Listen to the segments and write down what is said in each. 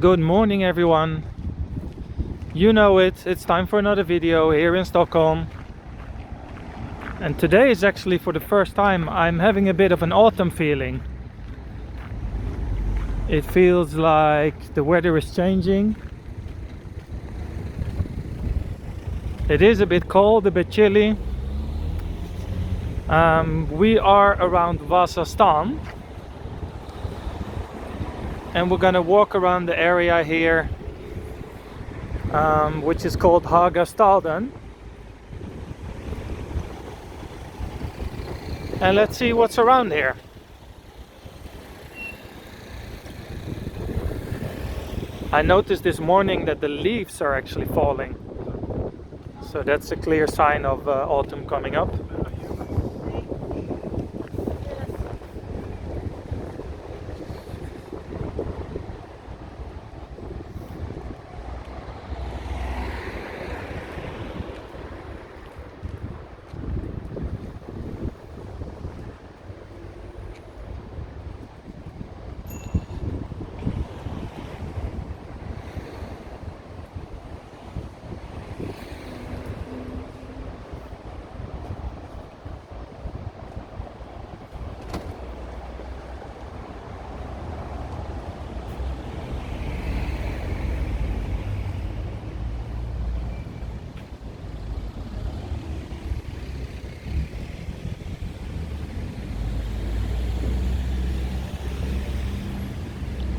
Good morning everyone. You know it's time for another video here in Stockholm. And today is actually for the first time I'm having a bit of an autumn feeling. It feels like the weather is changing. It is a bit cold, a bit chilly. We are around Vasastan. And we're gonna walk around the area here, which is called Hagastaden. And let's see what's around here. I noticed this morning that the leaves are actually falling. So that's a clear sign of autumn coming up.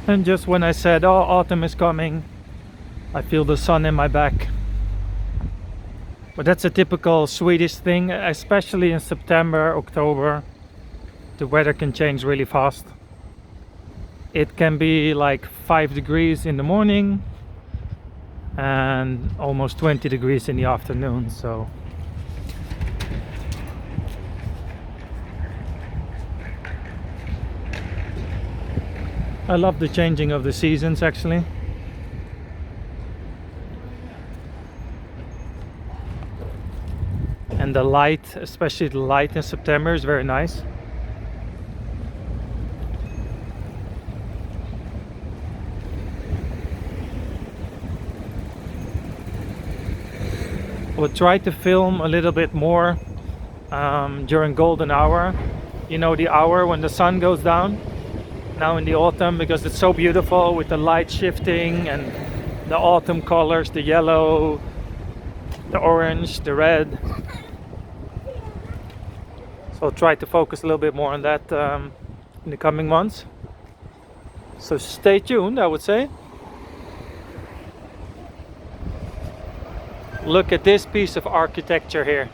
And just when I said, oh, autumn is coming, I feel the sun in my back. But that's a typical Swedish thing, especially in September, October. The weather can change really fast. It can be like 5 degrees in the morning and almost 20 degrees in the afternoon. So I love the changing of the seasons actually. And the light, especially the light in September, is very nice. We'll try to film a little bit more during golden hour. You know, the hour when the sun goes down. Now in the autumn, because it's so beautiful with the light shifting and the autumn colors, the yellow, the orange, the red. So I'll try to focus a little bit more on that in the coming months. So stay tuned, I would say. Look at this piece of architecture here.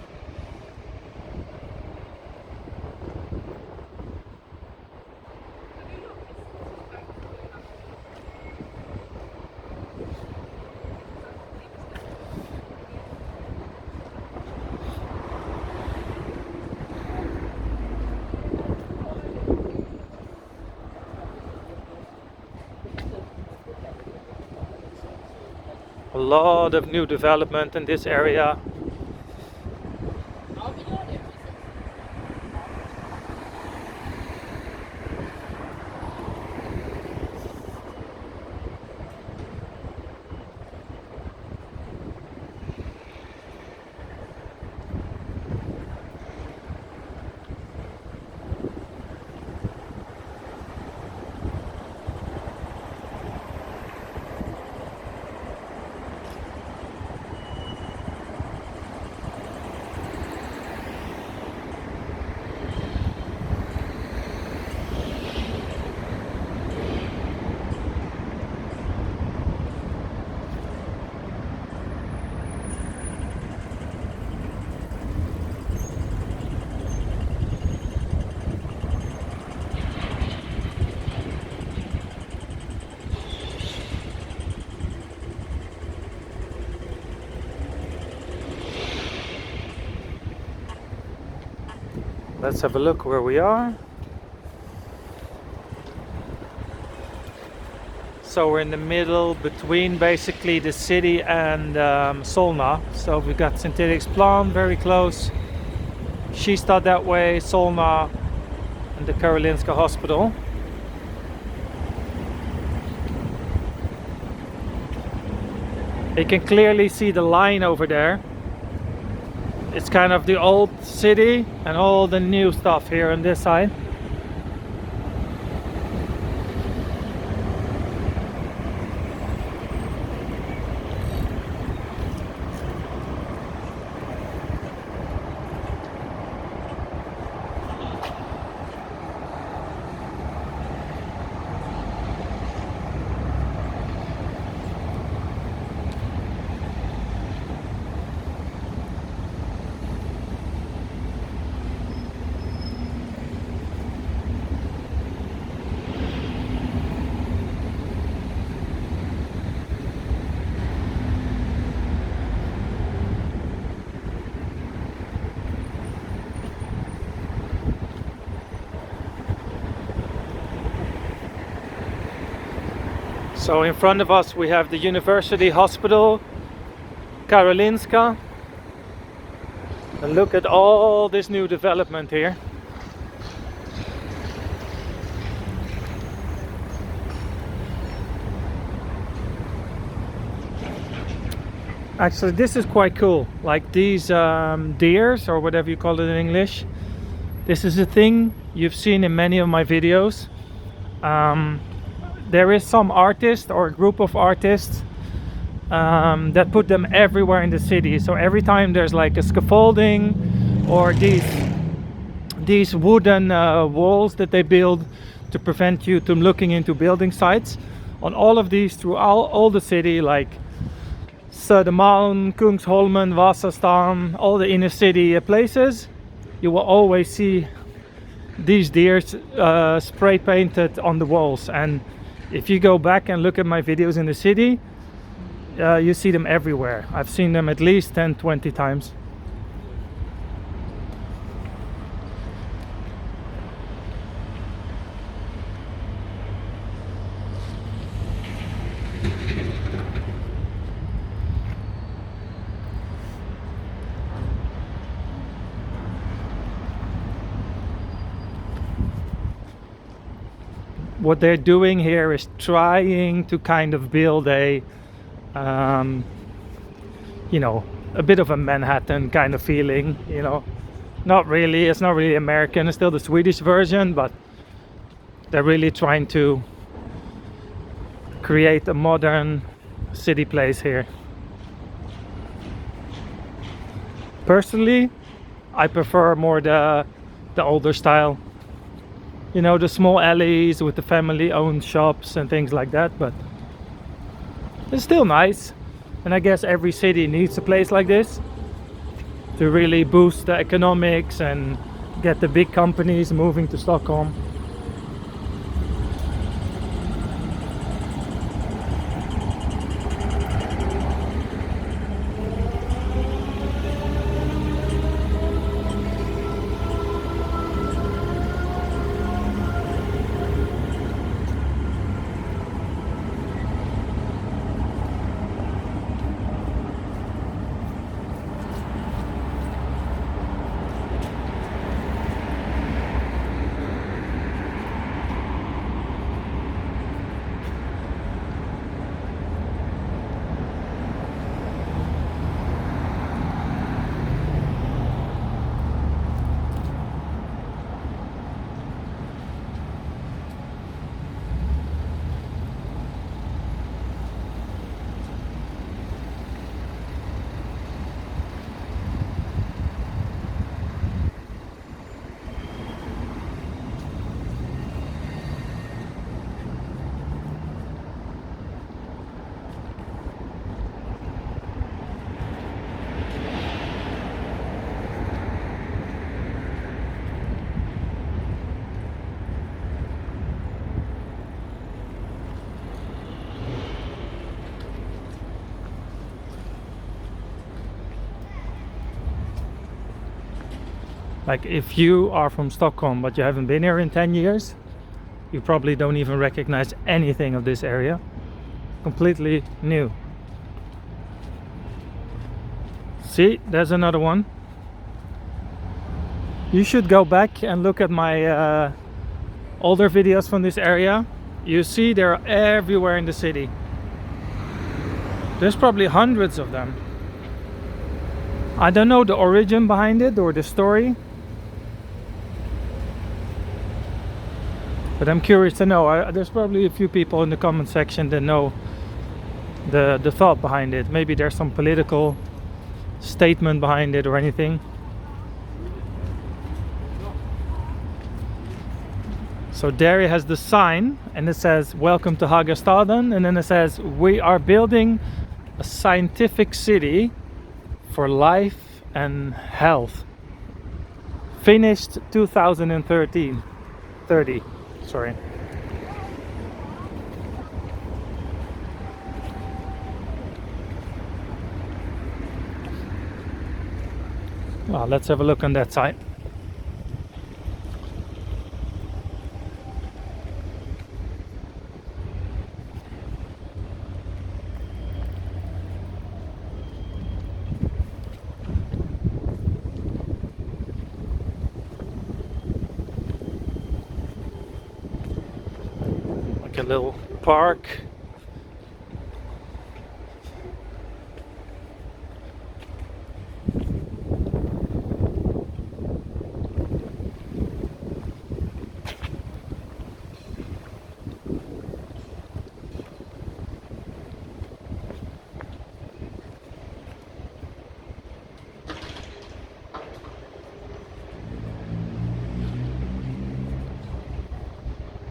A lot of new development in this area. Let's have a look where we are. So we're in the middle between basically the city and Solna. So we've got Synthetics-Plan very close. Hagastaden that way, Solna and the Carolingian Hospital. You can clearly see the line over there. It's kind of the old city and all the new stuff here on this side. So in front of us we have the University Hospital, Karolinska. And look at all this new development here. Actually, this is quite cool. Like these deers, or whatever you call it in English. This is a thing you've seen in many of my videos. There is some artist or a group of artists that put them everywhere in the city. So every time there's like a scaffolding or these wooden walls that they build to prevent you from looking into building sites, on all of these through all the city, like Södermalm, Kungsholmen, Vasastan, all the inner city places, you will always see these deers spray painted on the walls. And if you go back and look at my videos in the city, you see them everywhere. I've seen them at least 10-20 times. What they're doing here is trying to kind of build a you know, a bit of a Manhattan kind of feeling, you know. Not really, it's not really American, it's still the Swedish version, but they're really trying to create a modern city place here. Personally, I prefer more the older style. You know, the small alleys with the family-owned shops and things like that, but it's still nice. And I guess every city needs a place like this to really boost the economics and get the big companies moving to Stockholm. Like if you are from Stockholm but you haven't been here in 10 years, you probably don't even recognize anything of this area. Completely new. See, there's another one. You should go back and look at my older videos from this area. You see they're everywhere in the city. There's probably hundreds of them. I don't know the origin behind it or the story, but I'm curious to know. There's probably a few people in the comment section that know the thought behind it. Maybe there's some political statement behind it or anything. So there it has the sign, and it says welcome to Hagastaden, and then it says we are building a scientific city for life and health. Finished 2030. Sorry. Well, let's have a look on that side. Like a little park.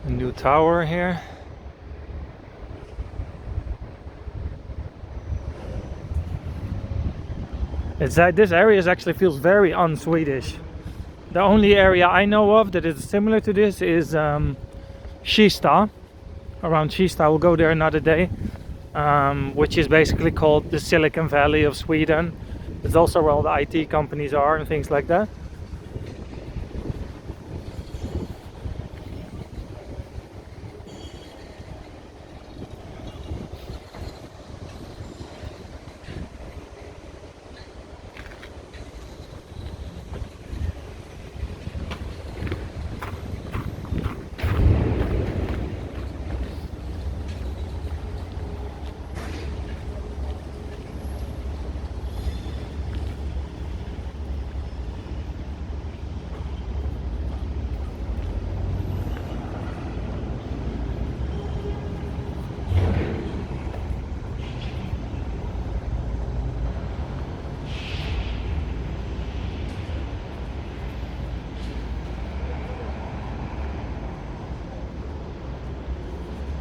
A new tower here. It's this area actually feels very un-Swedish. The only area I know of that is similar to this is Kista. Around Kista, we'll go there another day, which is basically called the Silicon Valley of Sweden. It's also where all the IT companies are and things like that.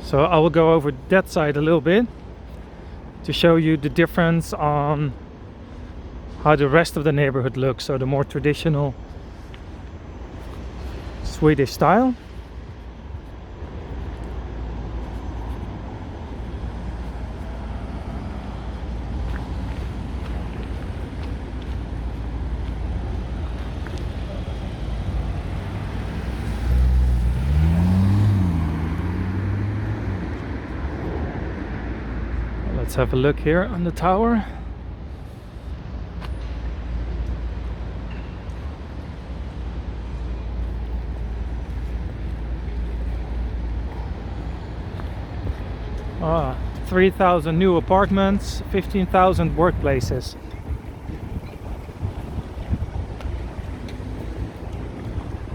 So I will go over that side a little bit to show you the difference on how the rest of the neighborhood looks. So the more traditional Swedish style. Let's have a look here on the tower. Ah, 3,000 new apartments, 15,000 workplaces.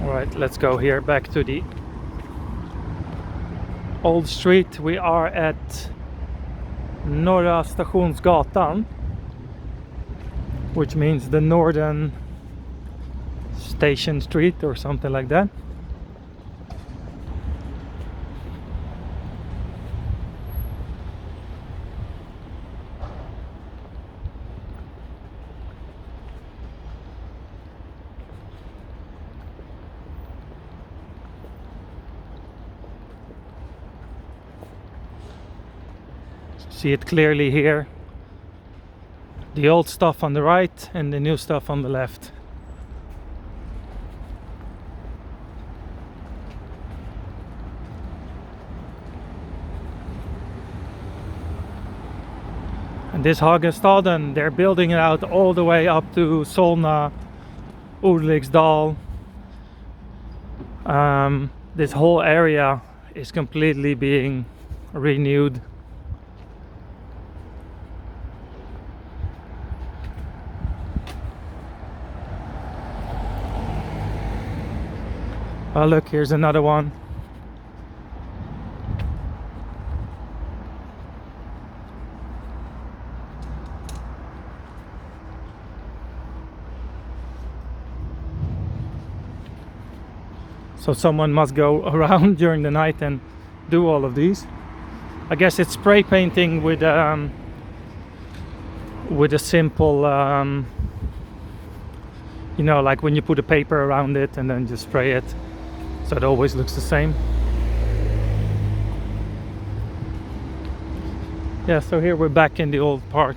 All right, let's go here back to the old street. We are at Norra Stationsgatan, which means the northern station street or something like that. See it clearly here. The old stuff on the right and the new stuff on the left. And this Hagastaden, they're building it out all the way up to Solna, Ulriksdal. This whole area is completely being renewed. Oh look, here's another one. So someone must go around during the night and do all of these. I guess it's spray painting with a simple, you know, like when you put a paper around it and then just spray it, so it always looks the same. Yeah, so here we're back in the old part.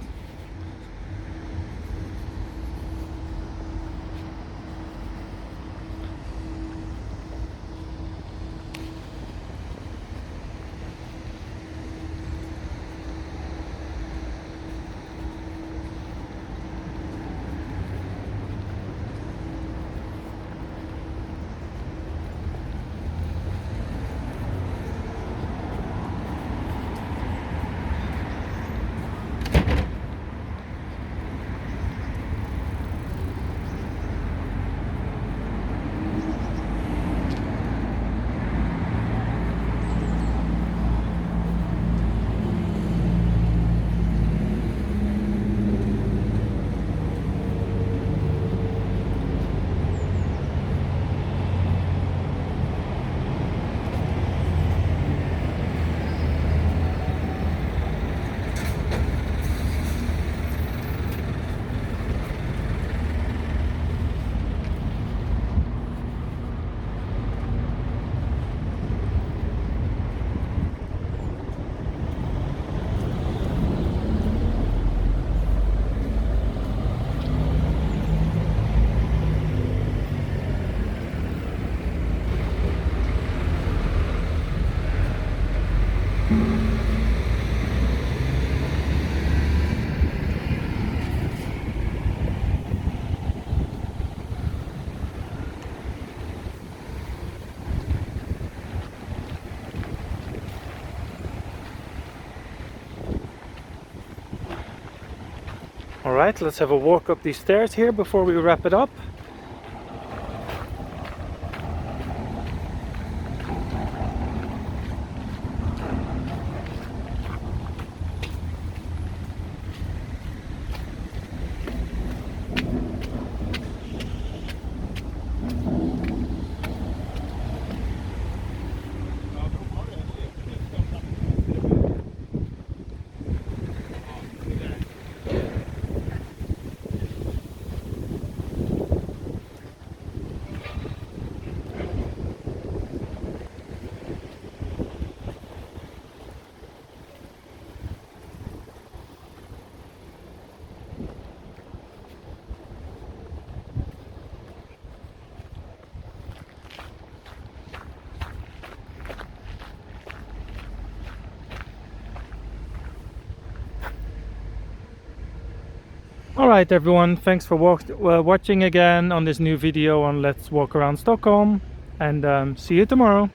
All right, let's have a walk up these stairs here before we wrap it up. Alright everyone, thanks for watching again on this new video on Let's Walk Around Stockholm, and see you tomorrow.